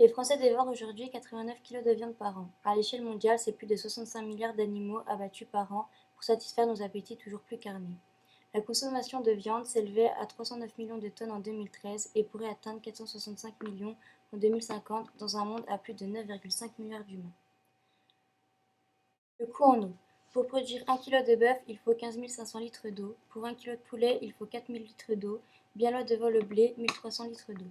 Les Français dévorent aujourd'hui 89 kg de viande par an. À l'échelle mondiale, c'est plus de 65 milliards d'animaux abattus par an pour satisfaire nos appétits toujours plus carnés. La consommation de viande s'élevait à 309 millions de tonnes en 2013 et pourrait atteindre 465 millions en 2050 dans un monde à plus de 9,5 milliards d'humains. Le coût en eau. Pour produire 1 kg de bœuf, il faut 15 500 litres d'eau. Pour 1 kg de poulet, il faut 4 000 litres d'eau. Bien loin devant le blé, 1 300 litres d'eau.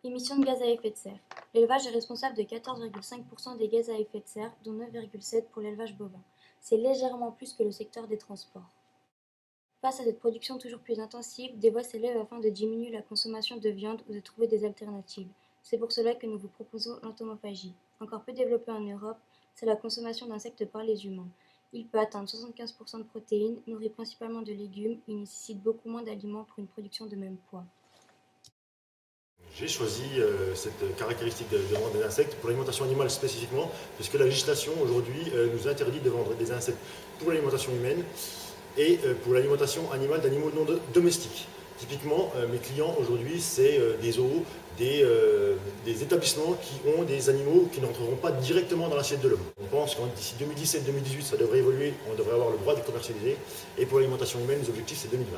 Émissions de gaz à effet de serre. L'élevage est responsable de 14,5% des gaz à effet de serre, dont 9,7% pour l'élevage bovin. C'est légèrement plus que le secteur des transports. Face à cette production toujours plus intensive, des voix s'élèvent afin de diminuer la consommation de viande ou de trouver des alternatives. C'est pour cela que nous vous proposons l'entomophagie. Encore peu développée en Europe, c'est la consommation d'insectes par les humains. Il peut atteindre 75% de protéines, nourri principalement de légumes, il nécessite beaucoup moins d'aliments pour une production de même poids. J'ai choisi cette caractéristique de vendre des insectes pour l'alimentation animale spécifiquement, puisque la législation aujourd'hui nous interdit de vendre des insectes pour l'alimentation humaine et pour l'alimentation animale d'animaux non domestiques. Typiquement, mes clients aujourd'hui, c'est des zoos, des établissements qui ont des animaux qui n'entreront pas directement dans l'assiette de l'homme. On pense qu'en d'ici 2017-2018, ça devrait évoluer, on devrait avoir le droit de commercialiser. Et pour l'alimentation humaine, les objectifs, c'est 2020.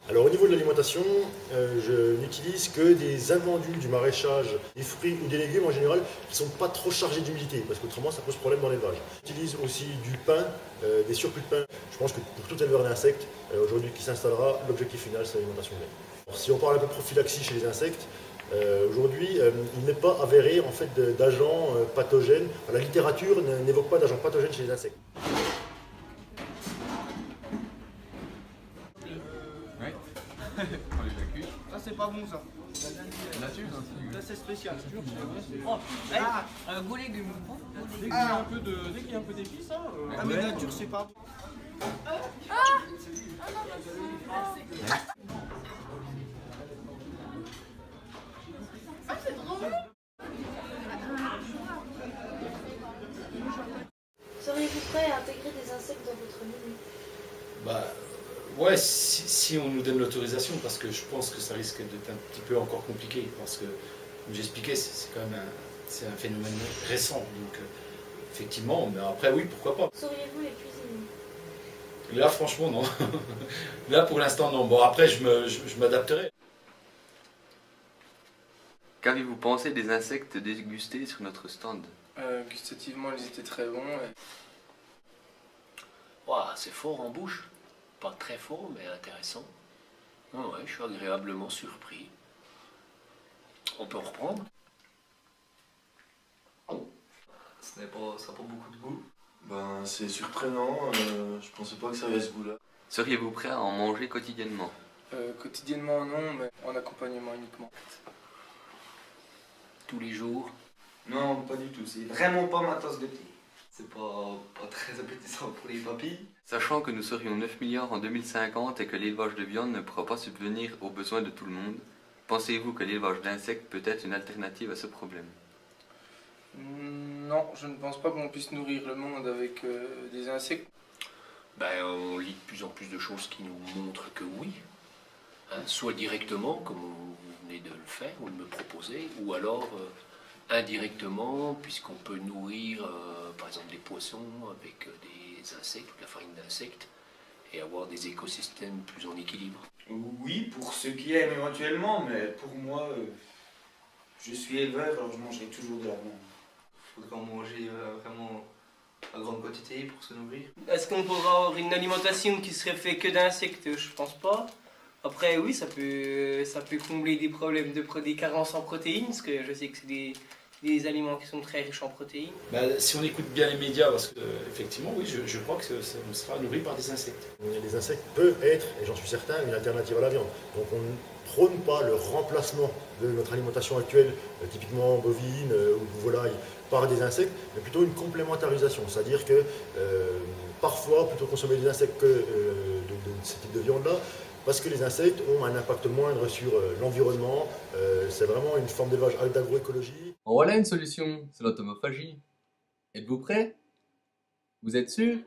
Alors au niveau de l'alimentation, je n'utilise que des invendus du maraîchage, des fruits ou des légumes en général qui ne sont pas trop chargés d'humidité, parce qu'autrement ça pose problème dans l'élevage. J'utilise aussi du pain, des surplus de pain. Je pense que pour tout éleveur d'insectes, aujourd'hui qui s'installera, l'objectif final, c'est l'alimentation humaine. Alors, si on parle un peu de prophylaxie chez les insectes, aujourd'hui, il n'est pas avéré en fait d'agents pathogènes. La littérature n'évoque pas d'agents pathogènes chez les insectes. Ouais. On les accuse. Ça c'est pas bon ça. Nature, Ça c'est spécial. Oh, un goût légumes. Dès qu'il y a un peu dès qu'il y a un peu d'épices, hein, ah mais nature c'est pas bon. Seriez-vous prêt à intégrer des insectes dans votre menu? Ouais, si on nous donne l'autorisation, parce que je pense que ça risque d'être un petit peu encore compliqué, parce que, comme j'expliquais, c'est quand même un phénomène récent, donc effectivement, mais après oui, pourquoi pas. Sauriez-vous les cuisiner? Là, franchement, non. Là, pour l'instant, non. Bon, après, je m'adapterai. Qu'avez-vous pensé des insectes dégustés sur notre stand? Gustativement ils étaient très bons. Ouah, c'est fort en bouche. Pas très fort, mais intéressant. Ouais, je suis agréablement surpris. On peut reprendre? Ça n'a pas beaucoup de goût. Ben, c'est surprenant, je pensais pas que ça avait ce goût-là. Seriez-vous prêt à en manger quotidiennement? Quotidiennement non, mais en accompagnement uniquement. Tous les jours? Non, pas du tout, c'est vraiment pas ma tasse de thé. C'est pas très appétissant pour les papilles. Sachant que nous serions 9 milliards en 2050 et que l'élevage de viande ne pourra pas subvenir aux besoins de tout le monde, pensez-vous que l'élevage d'insectes peut être une alternative à ce problème? Non, je ne pense pas qu'on puisse nourrir le monde avec des insectes. Ben, on lit de plus en plus de choses qui nous montrent que oui. Hein, soit directement, comme vous venez de le faire ou de me proposer, ou alors indirectement, puisqu'on peut nourrir par exemple des poissons avec des insectes, de la farine d'insectes, et avoir des écosystèmes plus en équilibre. Oui, pour ceux qui aiment éventuellement, mais pour moi, je suis éleveur, alors je mangerai toujours de la viande. Il faudra en manger vraiment à grande quantité pour se nourrir. Est-ce qu'on pourra avoir une alimentation qui serait faite que d'insectes? Je pense pas. Après oui, ça peut combler des problèmes des carences en protéines, parce que je sais que c'est des aliments qui sont très riches en protéines. Si on écoute bien les médias, parce que effectivement, oui, je crois que on sera nourri par des insectes. Les insectes peuvent être, et j'en suis certain, une alternative à la viande. Donc on ne prône pas le remplacement de notre alimentation actuelle, typiquement bovine ou volaille, par des insectes, mais plutôt une complémentarisation. C'est-à-dire que parfois, plutôt consommer des insectes que de ce type de viande-là, parce que les insectes ont un impact moindre sur l'environnement. C'est vraiment une forme d'élevage d'agroécologie. En voilà une solution, c'est l'entomophagie. Êtes-vous prêts? Vous êtes sûr?